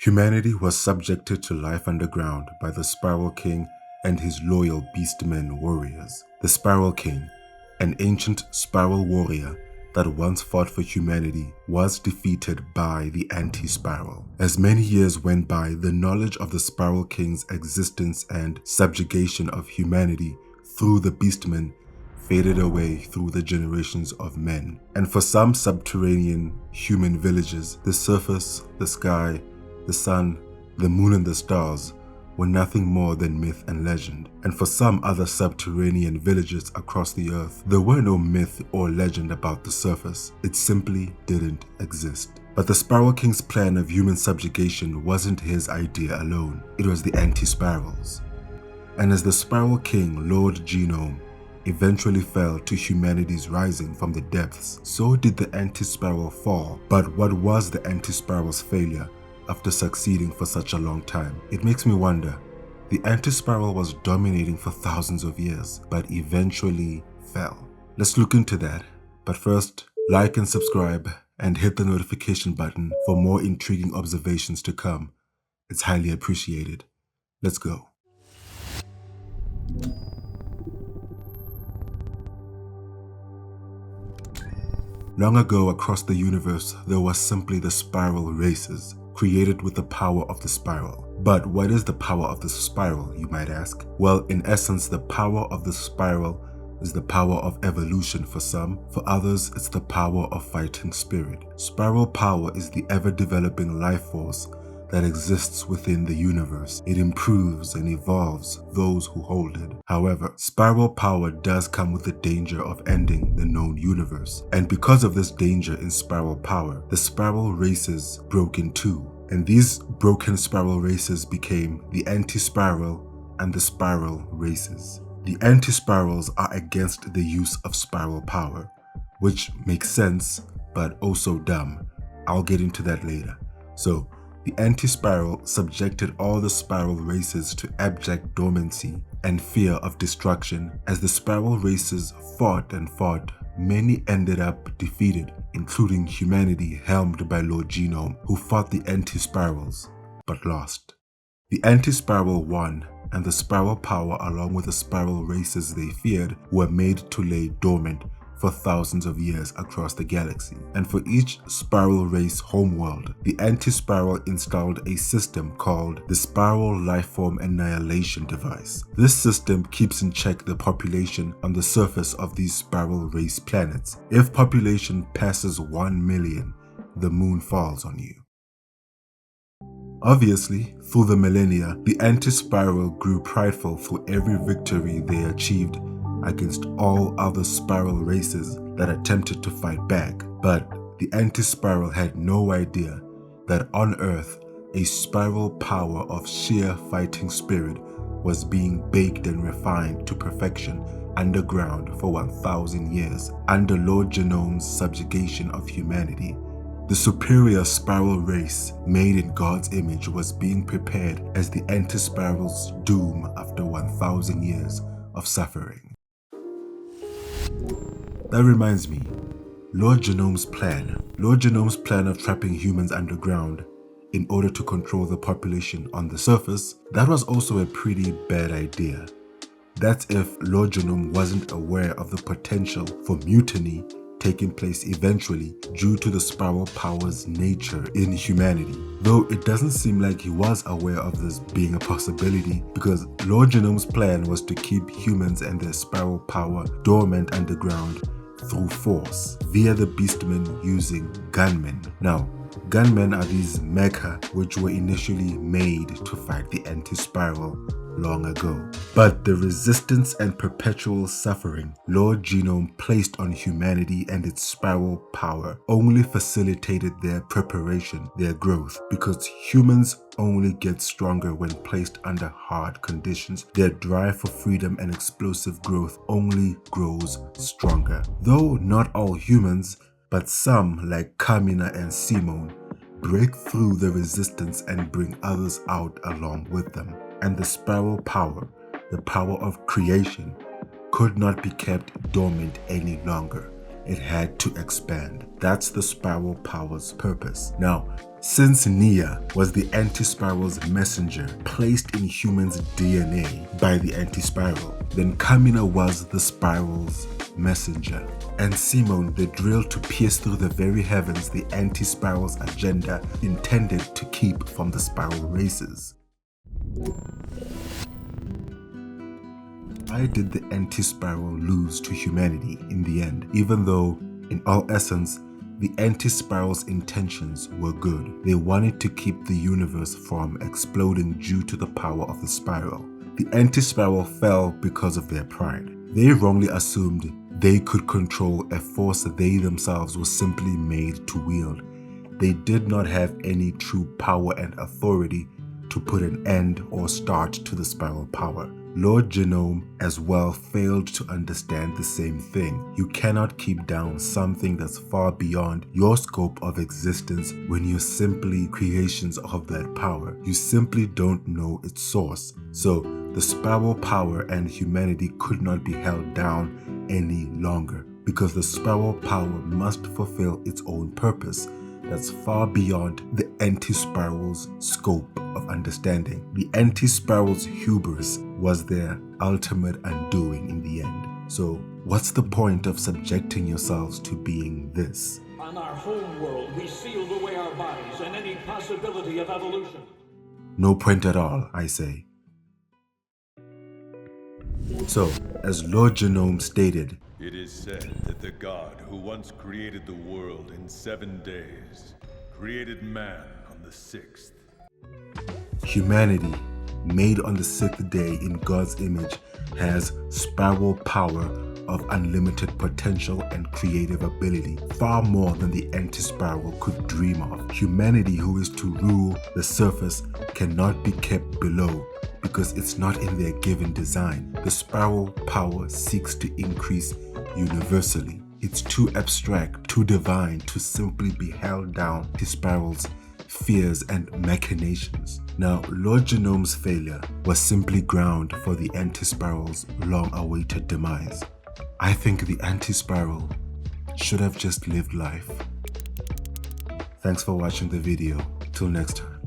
Humanity was subjected to life underground by the Spiral King and his loyal beastmen warriors. The Spiral King, an ancient spiral warrior that once fought for humanity, was defeated by the Anti-Spiral. As many years went by, the knowledge of the Spiral King's existence and subjugation of humanity through the beastmen faded away through the generations of men. And for some subterranean human villages, the surface, the sky, the sun, the moon and the stars were nothing more than myth and legend. And for some other subterranean villages across the earth, there were no myth or legend about the surface. It simply didn't exist. But the Spiral King's plan of human subjugation wasn't his idea alone. It was the Anti-Spirals. And as the Spiral King, Lord Genome, eventually fell to humanity's rising from the depths, so did the Anti-Spiral fall. But what was the Anti-Spiral's failure after succeeding for such a long time? It makes me wonder. The Anti-Spiral was dominating for thousands of years, but eventually fell. Let's look into that. But first, like and subscribe and hit the notification button for more intriguing observations to come. It's highly appreciated. Let's go. Long ago across the universe, there was simply the spiral races, created with the power of the spiral. But what is the power of the spiral, you might ask? Well, in essence, the power of the spiral is the power of evolution for some. For others, it's the power of fighting spirit. Spiral power is the ever-developing life force that exists within the universe. It improves and evolves those who hold it. However, spiral power does come with the danger of ending the known universe. And because of this danger in spiral power, the spiral races broke in two. And these broken spiral races became the Anti-Spiral and the Spiral races. The Anti-Spirals are against the use of spiral power, which makes sense, but also dumb. I'll get into that later. So, the Anti-Spiral subjected all the spiral races to abject dormancy and fear of destruction. As the spiral races fought and fought, many ended up defeated, including humanity helmed by Lord Genome, who fought the Anti-Spirals, but lost. The Anti-Spiral won, and the spiral power along with the spiral races they feared were made to lay dormant for thousands of years across the galaxy. And for each spiral race homeworld, the Anti-Spiral installed a system called the Spiral Lifeform Annihilation Device. This system keeps in check the population on the surface of these spiral race planets. If population passes 1 million, the moon falls on you. Obviously, through the millennia, the Anti-Spiral grew prideful through every victory they achieved against all other spiral races that attempted to fight back. But the Anti-Spiral had no idea that on Earth, a spiral power of sheer fighting spirit was being baked and refined to perfection underground for 1,000 years under Lord Genome's subjugation of humanity. The superior spiral race, made in God's image, was being prepared as the Anti-Spiral's doom after 1,000 years of suffering. That reminds me, Lord Genome's plan of trapping humans underground in order to control the population on the surface, that was also a pretty bad idea. That's if Lord Genome wasn't aware of the potential for mutiny taking place eventually due to the spiral power's nature in humanity. Though it doesn't seem like he was aware of this being a possibility, because Lord Genome's plan was to keep humans and their spiral power dormant underground through force, via the beastmen using gunmen. Now, gunmen are these mecha which were initially made to fight the Anti-Spiral long ago. But the resistance and perpetual suffering Lord Genome placed on humanity and its spiral power only facilitated their preparation, their growth, because humans only get stronger when placed under hard conditions. Their drive for freedom and explosive growth only grows stronger. Though not all humans, but some like Kamina and Simone break through the resistance and bring others out along with them. And the spiral power, the power of creation, could not be kept dormant any longer. It had to expand. That's the spiral power's purpose. Now, Since Nia was the anti-spiral's messenger placed in humans' DNA by the anti-spiral, then Kamina was the spiral's messenger. And Simone the drill to pierce through the very heavens the anti-spiral's agenda intended to keep from the spiral races. Why did the anti-spiral lose to humanity in the end, even though, in all essence, the anti-spiral's intentions were good? They wanted to keep the universe from exploding due to the power of the spiral. The anti-spiral fell because of their pride. They wrongly assumed they could control a force they themselves were simply made to wield. They did not have any true power and authority to put an end or start to the spiral power. Lord Genome as well failed to understand the same thing. You cannot keep down something that's far beyond your scope of existence when you're simply creations of that power. You simply don't know its source. So the spiral power and humanity could not be held down any longer, because the spiral power must fulfill its own purpose that's far beyond the anti-spiral's scope of understanding. The anti-spiral's hubris was their ultimate undoing in the end. So what's the point of subjecting yourselves to being this? On our home world, we sealed away our bodies and any possibility of evolution. No point at all, I say. So, as Lord Genome stated, it is said that the God who once created the world in 7 days created man on the 6th. Humanity, made on the 6th day in God's image, has spiral power of unlimited potential and creative ability, far more than the anti-spiral could dream of. Humanity, who is to rule the surface, cannot be kept below, because it's not in their given design. The spiral power seeks to increase universally. It's too abstract, too divine to simply be held down to spirals, fears, and machinations. Now, Lord Genome's failure was simply ground for the anti-spiral's long-awaited demise. I think the anti-spiral should have just lived life. Thanks for watching the video. Till next time.